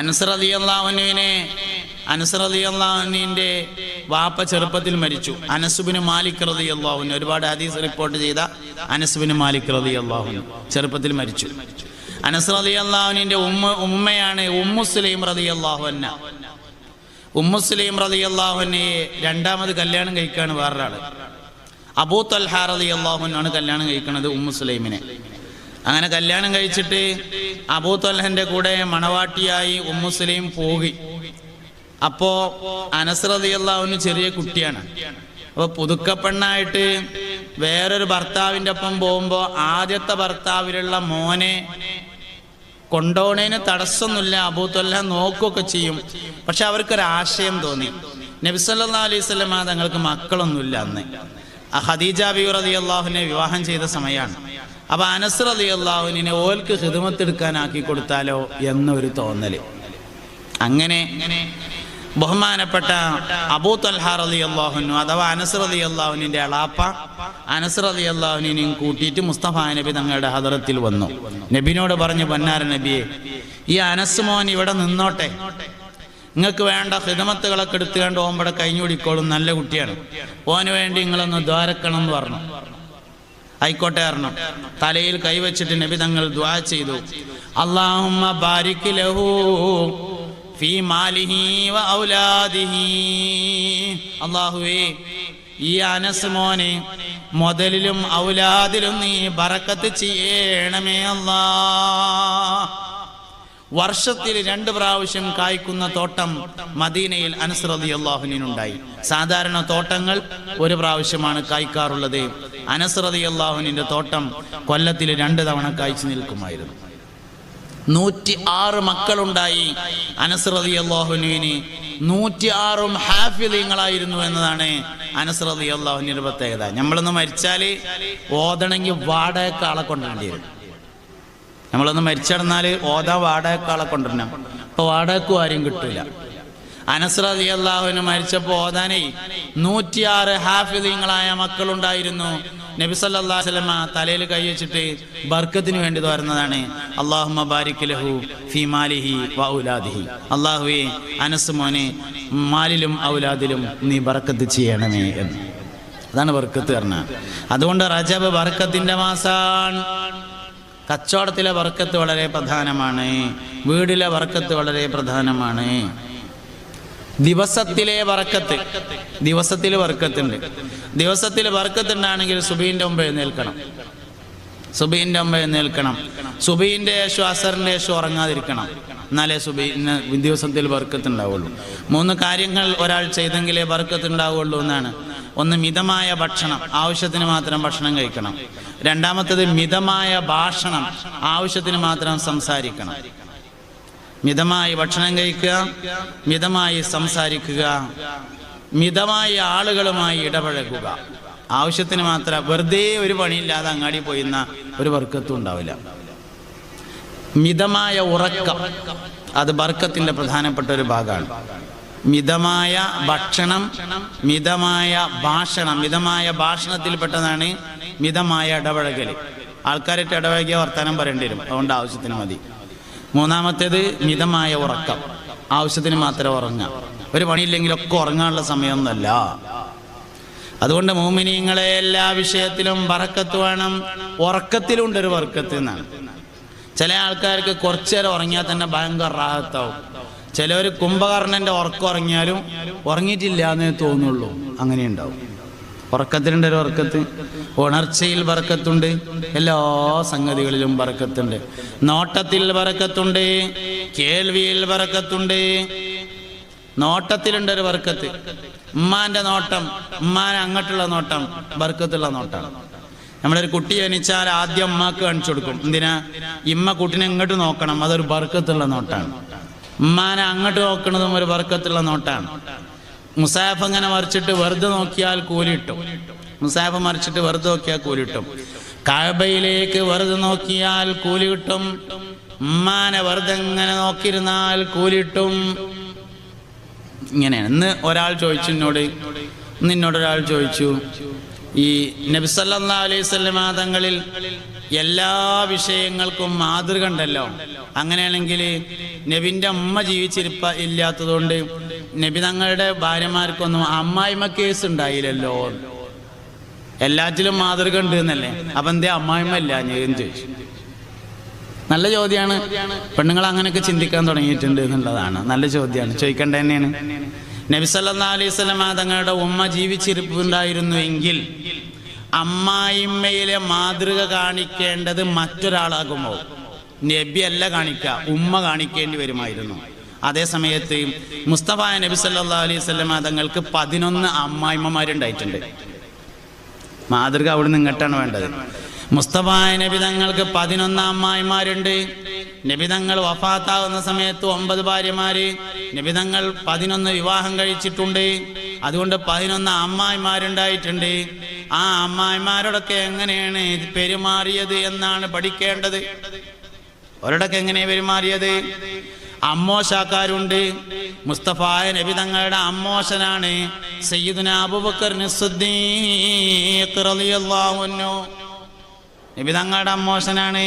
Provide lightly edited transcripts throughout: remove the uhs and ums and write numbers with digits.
അനസ് റളിയല്ലാഹു അൻഹുവിന്റെ വാപ്പ ചെറുപ്പത്തിൽ മരിച്ചു. അനസ് ബിൻ മാലിക് റളിയല്ലാഹു അൻഹു, ഒരുപാട് ഹദീസ് റിപ്പോർട്ട് ചെയ്ത അനസ് ബിൻ മാലിക് റളിയല്ലാഹു അൻഹു ചെറുപ്പത്തിൽ മരിച്ചു. അനസ് റളിയല്ലാഹു അൻഹുവിന്റെ ഉമ്മയാണ് ഉമ്മു സുലൈം റളിയല്ലാഹു അൻഹ. ഉമ്മു സുലൈം റളിയല്ലാഹു അൻഹയെ രണ്ടാമത് കല്യാണം കഴിക്കാണ് വേറൊരാള്. അബൂ തൽഹ റളിയല്ലാഹു അൻഹു ആണ് കല്യാണം കഴിക്കുന്നത് ഉമ്മു സുലൈമിനെ. അങ്ങനെ കല്യാണം കഴിച്ചിട്ട് അബൂ തൽഹന്റെ കൂടെ മണവാട്ടിയായി ഉമ്മു സുലൈം പോയി. അപ്പോ അനസ് റളിയല്ലാഹു അൻഹു ചെറിയ കുട്ടിയാണ്. അപ്പൊ പുതുക്കപ്പെണ്ണായിട്ട് വേറൊരു ഭർത്താവിൻ്റെ ഒപ്പം പോകുമ്പോൾ ആദ്യത്തെ ഭർത്താവിലുള്ള മോനെ കൊണ്ടോണേന് തടസ്സമൊന്നുമില്ല, അബൂ തൽഹ നോക്കുകയൊക്കെ ചെയ്യും. പക്ഷെ അവർക്കൊരാശയം തോന്നി. നബി സല്ലല്ലാഹു അലൈഹി വസല്ലം തങ്ങൾക്ക് മക്കളൊന്നുമില്ല അന്ന്. ഖദീജ ബിവി റളിയല്ലാഹു അൻഹയെ വിവാഹം ചെയ്ത സമയമാണ്. അപ്പൊ അനസ് റളിയല്ലാഹു അൻഹുവിനെ ഓൽക്ക് ഖിദ്മത്തെടുക്കാനാക്കി കൊടുത്താലോ എന്നൊരു തോന്നല്. അങ്ങനെ ബഹുമാനപ്പെട്ട അബൂ തൽഹ റളിയല്ലാഹു അൻഹു അഥവാ അനസ് റളിയല്ലാഹു അൻഹുവിന്റെ അളാപ്പ അനസ് റളിയല്ലാഹു അൻഹുവിനെയും കൂട്ടിയിട്ട് മുസ്തഫ നബി തങ്ങളുടെ ഹദറത്തിൽ വന്നു. നബിനോട് പറഞ്ഞു, പൊന്നാര നബിയെ, ഈ അനസ് മോൻ ഇവിടെ നിന്നോട്ടെ, നിങ്ങൾക്ക് വേണ്ട ഖിദ്മത്തുകളൊക്കെ എടുത്തുകൊണ്ട് ഓമ്പടെ കഴിഞ്ഞുപിടിക്കോളും, നല്ല കുട്ടിയാണ്, ഓന് വേണ്ടി നിങ്ങളൊന്ന് ദ്വാരക്കണം എന്ന് പറഞ്ഞു. ആയിക്കോട്ടെ പറഞ്ഞു. തലയിൽ കൈവച്ചിട്ട് നബി തങ്ങൾ ദുആ ചെയ്തു, അല്ലാഹുമ്മ ബാരിക് ലഹു ഫീ മാലിഹി വ ഔലാദിഹി. അല്ലാഹുവേ, ഈ അനസ് മോനെ മുതലിലും ഔലാദിലും നീ ബറക്കത്ത് ചെയ്യണമേ അല്ലാ. വർഷത്തിൽ 2 പ്രാവശ്യം കായ്ക്കുന്ന തോട്ടം മദീനയിൽ അനസ് റളിയല്ലാഹു അൻഹുവിനുണ്ടായി. സാധാരണ തോട്ടങ്ങൾ 1 പ്രാവശ്യമാണ് കായ്ക്കാറുള്ളത്. അനസ് റളിയല്ലാഹു അൻഹുവിന്റെ തോട്ടം കൊല്ലത്തിൽ 2 തവണ കായ്ച്ചു നിൽക്കുമായിരുന്നു. 106 മക്കളുണ്ടായി അനസ് റളിയല്ലാഹു അൻഹുവിന്. 106 ഹാഫിളീങ്ങളായിരുന്നു എന്നതാണ് അനസ് റളിയല്ലാഹു അൻഹുവിന്റെ പ്രത്യേകത. നമ്മളൊന്ന് മരിച്ചാൽ ഓതണമെങ്കിൽ വാടകയ്ക്ക് ആളെ കൊണ്ടുവരേണ്ടി വരും. നമ്മളൊന്ന് മരിച്ചടന്നാൽ ഓതാ വാടകയ്ക്ക് ആളെ കൊണ്ടുവരണം. ഇപ്പൊ വാടകയ്ക്കും ആരും കിട്ടൂല. അനസ് റളിയല്ലാഹു അൻഹു മരിച്ചപ്പോൾ ഓതാനേ 106 ഹാഫിളീങ്ങളായ മക്കളുണ്ടായിരുന്നു. നബി സല്ലല്ലാഹു അലൈഹി വസല്ലം തലയിൽ കൈ വെച്ചിട്ട് ബർക്കത്തിന് വേണ്ടി തോരുന്നതാണ്, അല്ലാഹുമ്മ ബാരിക് ലഹു ഫീ മാലിഹി വ ഔലാദിഹി. അല്ലാഹുവേ, അനസ് മോനെ മാലിലും ഔലാദിലും നീ ബർക്കത്ത് ചെയ്യണമേ എന്ന്. അതാണ് ബർക്കത്ത് പറഞ്ഞാൽ. അതുകൊണ്ട് റജബ് ബർക്കത്തിന്റെ മാസാണ്. കച്ചവടത്തിലെ ബർക്കത്ത് വളരെ പ്രധാനമാണ്. വീടിലെ ബർക്കത്ത് വളരെ പ്രധാനമാണ്. ദിവസത്തിലെ ബർക്കത്ത്, ദിവസത്തിൽ ബർക്കത്തുണ്ട്. ദിവസത്തിൽ ബർക്കത്തുണ്ടാണെങ്കിൽ സുബഹിന്റെ മുമ്പ് എഴുന്നേൽക്കണം. സുബഹിന്റെ മുമ്പ് എഴുന്നേൽക്കണം. സുബഹിന്റെ ശേഷം അസറിന്റെ ശേഷം ഉറങ്ങാതിരിക്കണം. എന്നാലേ ദിവസത്തിൽ ബർക്കത്ത് ഉണ്ടാവുള്ളൂ. 3 കാര്യങ്ങൾ ഒരാൾ ചെയ്തെങ്കിലേ ബർക്കത്ത് ഉണ്ടാവുള്ളൂ എന്നാണ്. ഒന്ന്, മിതമായ ഭക്ഷണം, ആവശ്യത്തിന് മാത്രം ഭക്ഷണം കഴിക്കണം. രണ്ടാമത്തേത് മിതമായ ഭാഷണം, ആവശ്യത്തിന് മാത്രം സംസാരിക്കണം. മിതമായി ഭക്ഷണം കഴിക്കുക, മിതമായി സംസാരിക്കുക, മിതമായ ആളുകളുമായി ഇടപഴകുക. ആവശ്യത്തിന് മാത്രം, വെറുതെ ഒരു പണിയില്ലാതെ അങ്ങാടി പോയിന്ന ഒരു ബർക്കത്തും ഉണ്ടാവില്ല. മിതമായ ഉറക്കം, അത് ബർക്കത്തിന്റെ പ്രധാനപ്പെട്ട ഒരു ഭാഗമാണ്. മിതമായ ഭക്ഷണം, മിതമായ ഭാഷണം. മിതമായ ഭാഷണത്തിൽപ്പെട്ടതാണ് മിതമായ ഇടപഴകൽ. ആൾക്കാരായിട്ട് ഇടപഴകിയ വർത്തമാനം പറയേണ്ടി വരും, അതുകൊണ്ട് ആവശ്യത്തിന് മതി. 3-മത്തേത് മിതമായ ഉറക്കം, ആവശ്യത്തിന് മാത്രം ഉറങ്ങാം. ഒരു പണിയില്ലെങ്കിലൊക്കെ ഉറങ്ങാനുള്ള സമയമൊന്നുമല്ല. അതുകൊണ്ട് മുഅ്മിനീങ്ങളെ എല്ലാ വിഷയത്തിലും ബറക്കത്ത് വേണം. ഉറക്കത്തിലുണ്ടൊരു ബർക്കത്ത് എന്നാണ്. ചില ആൾക്കാർക്ക് കുറച്ചു നേരം ഉറങ്ങിയാൽ തന്നെ ഭയങ്കര റാഹത്താവും. ചിലവർ കുംഭകർണന്റെ ഉറക്കം ഉറങ്ങിയാലും ഉറങ്ങിയിട്ടില്ല എന്നേ തോന്നുള്ളൂ. അങ്ങനെ ഉണ്ടാവും. ഉറക്കത്തിലുണ്ടൊരു ബർക്കത്ത്. ഉണർച്ചയിൽ ബർക്കത്തുണ്ട്. എല്ലാ സംഗതികളിലും ബർക്കത്തുണ്ട്. നോട്ടത്തിൽ ബർക്കത്തുണ്ട്. കേൾവിയിൽ ബർക്കത്തുണ്ട്. നോട്ടത്തിലുണ്ടൊരു ബർക്കത്ത്. ഉമ്മാന്റെ നോട്ടം, ഉമ്മാനെ അങ്ങോട്ടുള്ള നോട്ടം ബർക്കത്തുള്ള നോട്ടാണ്. നമ്മളൊരു കുട്ടി ജനിച്ചാൽ ആദ്യം ഉമ്മാക്ക് കാണിച്ചു കൊടുക്കും. എന്തിനാ? ഇമ്മ കുട്ടിനെ ഇങ്ങോട്ട് നോക്കണം, അതൊരു ബർക്കത്തുള്ള നോട്ടാണ്. ഉമ്മാനെ അങ്ങോട്ട് നോക്കുന്നതും ഒരു ബർക്കത്തുള്ള നോട്ടാണ്. മുസാഫ് അങ്ങനെ മറിച്ചിട്ട് വെറുതെ നോക്കിയാൽ കൂലി കിട്ടും. മുസാഫ് മറിച്ചിട്ട് വെറുതെ നോക്കിയാൽ കൂലി കിട്ടും. കഅബയിലേക്ക് വെറുതെ നോക്കിയാൽ കൂലി കിട്ടും. ഉമ്മാനെ വെറുതെ ഇങ്ങനെ നോക്കിയിരുന്നാൽ കൂലി കിട്ടും. ഇങ്ങനെയാണ്. ഇന്ന് ഒരാൾ ചോദിച്ചു എന്നോടൊരാൾ ചോദിച്ചു, ഈ നബി സല്ലല്ലാഹു അലൈഹി വസല്ലം തങ്ങളിൽ എല്ലാ വിഷയങ്ങൾക്കും മാതൃക ഉണ്ടല്ലോ. അങ്ങനെയാണെങ്കിൽ നബിൻ്റെ ഉമ്മ ഇല്ലാത്തതുകൊണ്ട് നബി തങ്ങളുടെ ഭാര്യമാർക്കൊന്നും അമ്മായിമ്മ കേസ് ഉണ്ടായില്ലല്ലോ. എല്ലാറ്റിലും മാതൃക ഉണ്ട് എന്നല്ലേ. അപ്പം എന്തേ അമ്മായിമ്മ ഇല്ല ഞാൻ ചോദിച്ചു. നല്ല ചോദ്യമാണ്. പെണ്ണുങ്ങൾ അങ്ങനെയൊക്കെ ചിന്തിക്കാൻ തുടങ്ങിയിട്ടുണ്ട് എന്നുള്ളതാണ്. നല്ല ചോദ്യമാണ്, ചോദിക്കേണ്ട തന്നെയാണ്. നബി സല്ലല്ലാഹു അലൈഹി വസല്ലം തങ്ങളുടെ ഉമ്മ ജീവിച്ചിരിപ്പുണ്ടായിരുന്നുവെങ്കിൽ അമ്മായിമ്മയിലെ മാതൃക കാണിക്കേണ്ടത് മറ്റൊരാളാകുമ്പോൾ നബി അല്ല കാണിക്കുക, ഉമ്മ കാണിക്കേണ്ടി വരുമായിരുന്നു. അതേ സമയത്ത് മുസ്തഫ നബി സല്ലല്ലാഹു അലൈഹി വസല്ലം തങ്ങൾക്ക് 11 അമ്മായിമ്മമാരുണ്ടായിട്ടുണ്ട്. മാതൃക അവിടുന്ന് ഇങ്ങോട്ടാണ് വേണ്ടത്. മുസ്തഫ നബി തങ്ങൾക്ക് 11 അമ്മായിമാരുണ്ട്. നബി തങ്ങൾ വഫാത്താവുന്ന സമയത്ത് 9 ഭാര്യമാര്. നബി തങ്ങൾ 11 വിവാഹം കഴിച്ചിട്ടുണ്ട്. അതുകൊണ്ട് 11 അമ്മായിമാരുണ്ടായിട്ടുണ്ട്. ആ അമ്മായിമാരോടൊക്കെ എങ്ങനെയാണ് പെരുമാറിയത് എന്നാണ് പഠിക്കേണ്ടത്. അവരോടൊക്കെ എങ്ങനെ പെരുമാറിയത്? അമ്മോശാക്കാരുണ്ട്. മുസ്തഫ നബി തങ്ങളുടെ അമ്മോശനാണ് സയ്യിദുനാ അബൂബക്കർ സിദ്ദീഖ് റളിയല്ലാഹു അൻഹു. നബി തങ്ങളുടെ അമ്മോശനാണ്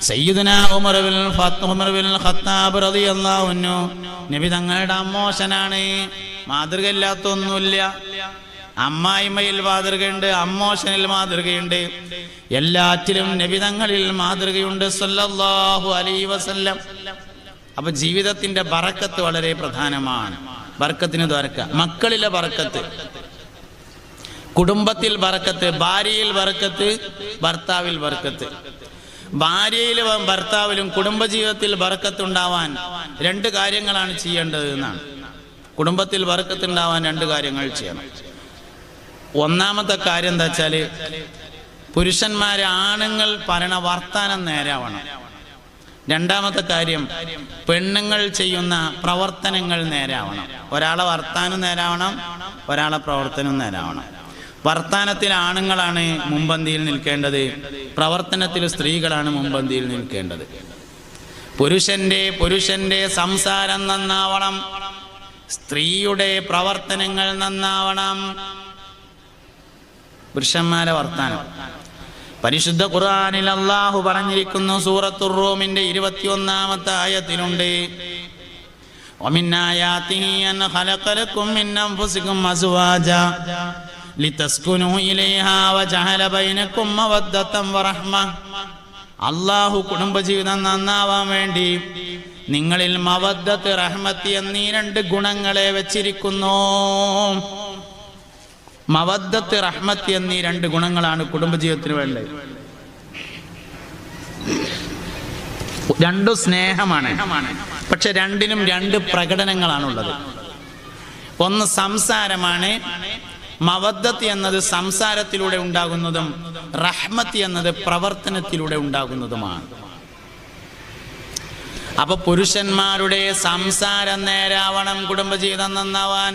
സയ്യിദുനാ ഉമർ ബിൻ ഖത്താബ് റളിയല്ലാഹു അൻഹു. നബി തങ്ങളുടെ അമ്മോശനാണ്. മാതൃകയില്ലാത്തൊന്നുമില്ല. അമ്മായിമ്മയിൽ മാതൃകയുണ്ട്, അമ്മോശനിൽ മാതൃകയുണ്ട്, എല്ലാറ്റിലും നബി തങ്ങളിൽ മാതൃകയുണ്ട് സല്ലല്ലാഹു അലൈഹി വസല്ലം. അപ്പൊ ജീവിതത്തിന്റെ ബറക്കത്ത് വളരെ പ്രധാനമാണ്. ബർക്കത്തിന് ദ്വാരക്ക, മക്കളിലെ ബർക്കത്ത്, കുടുംബത്തിൽ ബർക്കത്ത്, ഭാര്യയിൽ ബർക്കത്ത്, ഭർത്താവിൽ ബർക്കത്ത്. ഭാര്യയിലും ഭർത്താവിലും കുടുംബജീവിതത്തിൽ ബർക്കത്ത് ഉണ്ടാവാൻ 2 കാര്യങ്ങളാണ് ചെയ്യേണ്ടത് എന്നാണ്. കുടുംബത്തിൽ ബർക്കത്ത് ഉണ്ടാവാൻ 2 കാര്യങ്ങൾ ചെയ്യണം. ഒന്നാമത്തെ കാര്യം എന്താ വെച്ചാല് പുരുഷന്മാരെ ആണുങ്ങൾ പറയണ വർത്താനം നേരാവണം. രണ്ടാമത്തെ കാര്യം പെണ്ണുങ്ങൾ ചെയ്യുന്ന പ്രവർത്തനങ്ങൾ നേരാവണം. ഒരാളെ വർത്താനം നേരാവണം, ഒരാളെ പ്രവർത്തനം നേരാവണം. വർത്താനത്തിൽ ആണുങ്ങളാണ് മുൻപന്തിയിൽ നിൽക്കേണ്ടത്, പ്രവർത്തനത്തിൽ സ്ത്രീകളാണ് മുൻപന്തിയിൽ നിൽക്കേണ്ടത്. പുരുഷന്റെ സംസാരം നന്നാവണം, സ്ത്രീയുടെ പ്രവർത്തനങ്ങൾ നന്നാവണം. പുരുഷന്മാരെ വർത്താനം പരിശുദ്ധ ഖുർആനിൽ അല്ലാഹു പറഞ്ഞിരിക്കുന്നു. സൂറത്തുർ റൂമിന്റെ 21-ാമത്തെ ആയത്തിലുണ്ട്, വമിൻ ആയാതിഹി അൻ ഖലഖ ലക്കും മിൻ അൻഫുസികും അസ്വാജാ ലിതസ്കുനൂ ഇലൈഹാ വജഅല ബൈനകും മവദ്ദതൻ വറഹ്മ. അല്ലാഹു കുടുംബജീവിതം നന്നാവാൻ വേണ്ടി നിങ്ങളിൽ മവദ്ദത്ത്, റഹ്മത്ത് എന്നീ 2 ഗുണങ്ങളെ വെച്ചിരിക്കുന്നു. മവദ്ദത്ത്, റഹ്മത്ത് എന്നീ 2 ഗുണങ്ങളാണ് കുടുംബജീവിതത്തിന് വേണ്ടത്. 2 സ്നേഹമാണ്, പക്ഷെ 2നും 2 പ്രകടനങ്ങളാണുള്ളത്. ഒന്ന് സംസാരമാണ്. മവദ്ദത്ത് എന്നത് സംസാരത്തിലൂടെ ഉണ്ടാകുന്നതും റഹ്മത്ത് എന്നത് പ്രവർത്തനത്തിലൂടെ ഉണ്ടാകുന്നതുമാണ്. അപ്പൊ പുരുഷന്മാരുടെ സംസാരം നേരാവണം കുടുംബജീവിതം നന്നാവാൻ.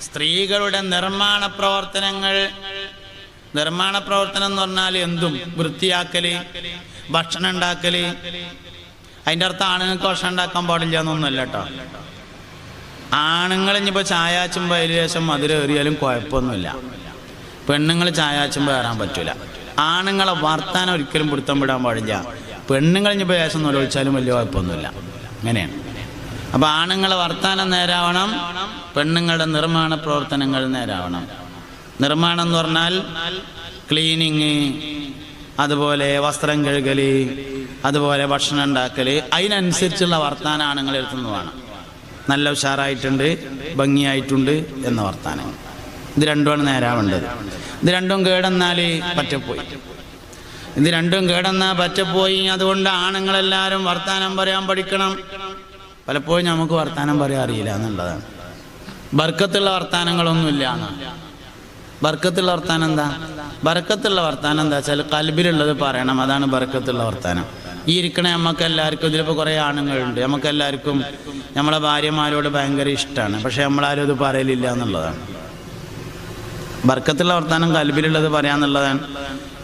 സ്ത്രീകളുടെ നിർമ്മാണ പ്രവർത്തനം എന്ന് പറഞ്ഞാൽ എന്തും വൃത്തിയാക്കല്, ഭക്ഷണം ഉണ്ടാക്കല്. അതിൻ്റെ അർത്ഥം ആണുങ്ങൾക്ക് ഭക്ഷണം ഉണ്ടാക്കാൻ പാടില്ല എന്നൊന്നുമല്ല കേട്ടോ. ആണുങ്ങൾ ഇനിയിപ്പോൾ ചായാച്ചുമ്പോൾ അതിന് ശേഷം മധുരം ഏറിയാലും കുഴപ്പമൊന്നുമില്ല. പെണ്ണുങ്ങൾ ചായാച്ചുമ്പോൾ കയറാൻ പറ്റൂല. ആണുങ്ങളെ വർത്താനം ഒരിക്കലും പിടുത്തം വിടാൻ പാടില്ല. പെണ്ണുങ്ങൾ ഇനിയിപ്പോൾ ശേഷം നൊലൊഴിച്ചാലും വലിയ കുഴപ്പമൊന്നുമില്ല. അങ്ങനെയാണ്. അപ്പോൾ ആണുങ്ങളെ വർത്താനം നേരാവണം, പെണ്ണുങ്ങളുടെ നിർമ്മാണ പ്രവർത്തനങ്ങൾ നേരാവണം. നിർമ്മാണം എന്ന് പറഞ്ഞാൽ ക്ലീനിങ്, അതുപോലെ വസ്ത്രം കഴുകല്, അതുപോലെ ഭക്ഷണം ഉണ്ടാക്കൽ. അതിനനുസരിച്ചുള്ള വർത്താനം ആണുങ്ങൾ എടുത്തുന്നതാണ്. നല്ല ഉഷാറായിട്ടുണ്ട്, ഭംഗിയായിട്ടുണ്ട് എന്ന വർത്താനം. ഇത് 2മാണ് നേരാവേണ്ടത്. ഇത് 2ഉം കേടെന്നാൽ പറ്റപ്പോയി. ഇത് 2ഉം കേടെന്നാൽ പറ്റപ്പോയി. അതുകൊണ്ട് ആണുങ്ങളെല്ലാവരും വർത്താനം പറയാൻ പഠിക്കണം. പലപ്പോഴും നമുക്ക് വർത്താനം പറയാൻ അറിയില്ല എന്നുള്ളതാണ്. ബർക്കത്തുള്ള വർത്താനങ്ങളൊന്നുമില്ല എന്നാണ്. ബർക്കത്തുള്ള വർത്താനം എന്താ? ബർക്കത്തുള്ള വർത്താനം എന്താ വെച്ചാൽ കൽബിലുള്ളത് പറയണം. അതാണ് ബർക്കത്തുള്ള വർത്താനം. ഈ ഇരിക്കണ നമുക്കെല്ലാവർക്കും, ഇതിലിപ്പോൾ കുറേ ആണുങ്ങളുണ്ട്, നമുക്കെല്ലാവർക്കും നമ്മളെ ഭാര്യമാരോട് ഭയങ്കര ഇഷ്ടമാണ്, പക്ഷെ നമ്മളാരും ഇത് പറയലില്ല എന്നുള്ളതാണ്. ബർക്കത്തുള്ള വർത്താനം കൽബിലുള്ളത് പറയാന്നുള്ളതാണ്.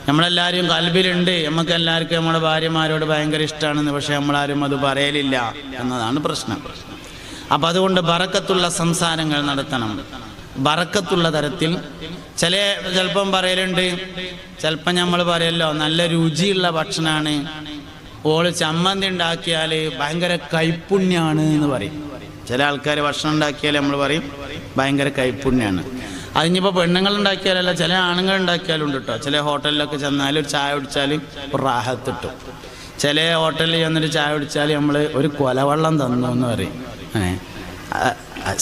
നമ്മളെല്ലാവരും കൽബിലുണ്ട്, നമുക്കെല്ലാവർക്കും നമ്മുടെ ഭാര്യമാരോട് ഭയങ്കര ഇഷ്ടമാണെന്ന്, പക്ഷെ നമ്മളാരും അത് പറയലില്ല എന്നതാണ് പ്രശ്നം. അപ്പം അതുകൊണ്ട് ബറക്കത്തുള്ള സംസാരങ്ങൾ നടത്തണം. ബറക്കത്തുള്ള തരത്തിൽ ചിലപ്പം പറയലുണ്ട്, ചിലപ്പം നമ്മൾ പറയല്ലോ നല്ല രുചിയുള്ള ഭക്ഷണമാണ്, ഓള് ചമ്മന്തി ഉണ്ടാക്കിയാൽ ഭയങ്കര കൈപ്പുണ്യാണ് എന്ന് പറയും. ചില ആൾക്കാർ ഭക്ഷണം ഉണ്ടാക്കിയാൽ നമ്മൾ പറയും ഭയങ്കര കൈപ്പുണ്യാണ്. അതിനിപ്പോൾ പെണ്ണുങ്ങൾ ഉണ്ടാക്കിയാലല്ല, ചില ആണുങ്ങൾ ഉണ്ടാക്കിയാലും ഉണ്ട് കേട്ടോ. ചില ഹോട്ടലിലൊക്കെ ചെന്നാൽ ഒരു ചായ കുടിച്ചാൽ ഒരു റാഹത്ത് കിട്ടും. ചില ഹോട്ടലിൽ ചെന്നിട്ട് ചായ കുടിച്ചാൽ നമ്മൾ ഒരു കൊലവെള്ളം തന്നു എന്ന് പറയും.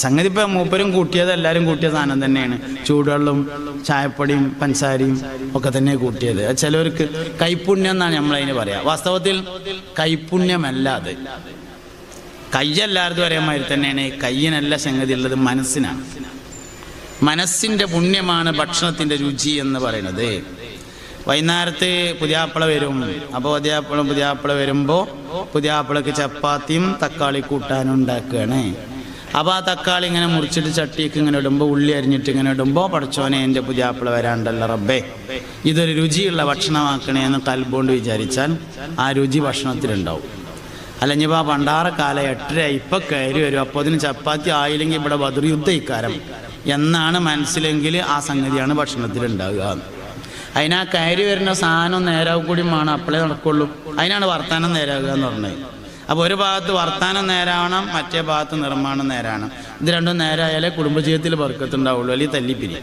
സംഗതി ഇപ്പം മൂപ്പരും കൂട്ടിയത് എല്ലാവരും കൂട്ടിയ സാധനം തന്നെയാണ്. ചൂടുവെള്ളവും ചായപ്പൊടിയും പഞ്ചസാരയും ഒക്കെ തന്നെ കൂട്ടിയത്. ചിലവർക്ക് കൈപ്പുണ്യം എന്നാണ് നമ്മളതിന് പറയാം. വാസ്തവത്തിൽ കൈപ്പുണ്യമല്ല അത്. കയ്യെല്ലാവരും ഒരേ മാതിരി തന്നെയാണ്. കയ്യിനല്ല സംഗതി ഉള്ളത്, മനസ്സിനാണ്. മനസ്സിൻ്റെ പുണ്യമാണ് ഭക്ഷണത്തിൻ്റെ രുചി എന്ന് പറയുന്നത്. വൈകുന്നേരത്ത് പുതിയാപ്പിള വരും. അപ്പോൾ പുതിയാപ്പിള വരുമ്പോൾ പുതിയാപ്പിളക്ക് ചപ്പാത്തിയും തക്കാളി കൂട്ടാനും ഉണ്ടാക്കുകയാണ്. അപ്പോൾ ആ തക്കാളി ഇങ്ങനെ മുറിച്ചിട്ട് ചട്ടിക്ക് ഇങ്ങനെ ഇടുമ്പോൾ, ഉള്ളി അരിഞ്ഞിട്ട് ഇങ്ങനെ ഇടുമ്പോൾ, പടച്ചോനെ എൻ്റെ പുതിയാപ്പിള വരാണ്ടല്ലോ റബ്ബേ, ഇതൊരു രുചിയുള്ള ഭക്ഷണമാക്കണേ എന്ന് കൽബോണ്ട് വിചാരിച്ചാൽ ആ രുചി ഭക്ഷണത്തിലുണ്ടാവും. അല്ലെങ്കിൽ ഇപ്പോൾ ആ പണ്ടാറക്കാല 8:30 ഇപ്പം കയറി വരും, അപ്പോൾ അതിന് ചപ്പാത്തി ആയില്ലെങ്കിൽ ഇവിടെ ബദർ യുദ്ധ ഇക്കാരം എന്നാണ് മനസ്സിലെങ്കിൽ ആ സംഗതിയാണ് ഭക്ഷണത്തിലുണ്ടാകുക. അതിനാ കയറി വരുന്ന സാധനം നേരാവ് കൂടി വേണം, അപ്പോഴേ നടക്കുള്ളൂ. അതിനാണ് വർത്താനം നേരാകുക എന്ന് പറഞ്ഞത്. അപ്പോൾ ഒരു ഭാഗത്ത് വർത്താനം നേരാവണം, മറ്റേ ഭാഗത്ത് നിർമ്മാണം നേരാവണം. ഇത് രണ്ടും നേരായാലേ കുടുംബജീവിതത്തിൽ ബർക്കത്തുണ്ടാവുള്ളൂ, അല്ലെങ്കിൽ തല്ലിപ്പിരി.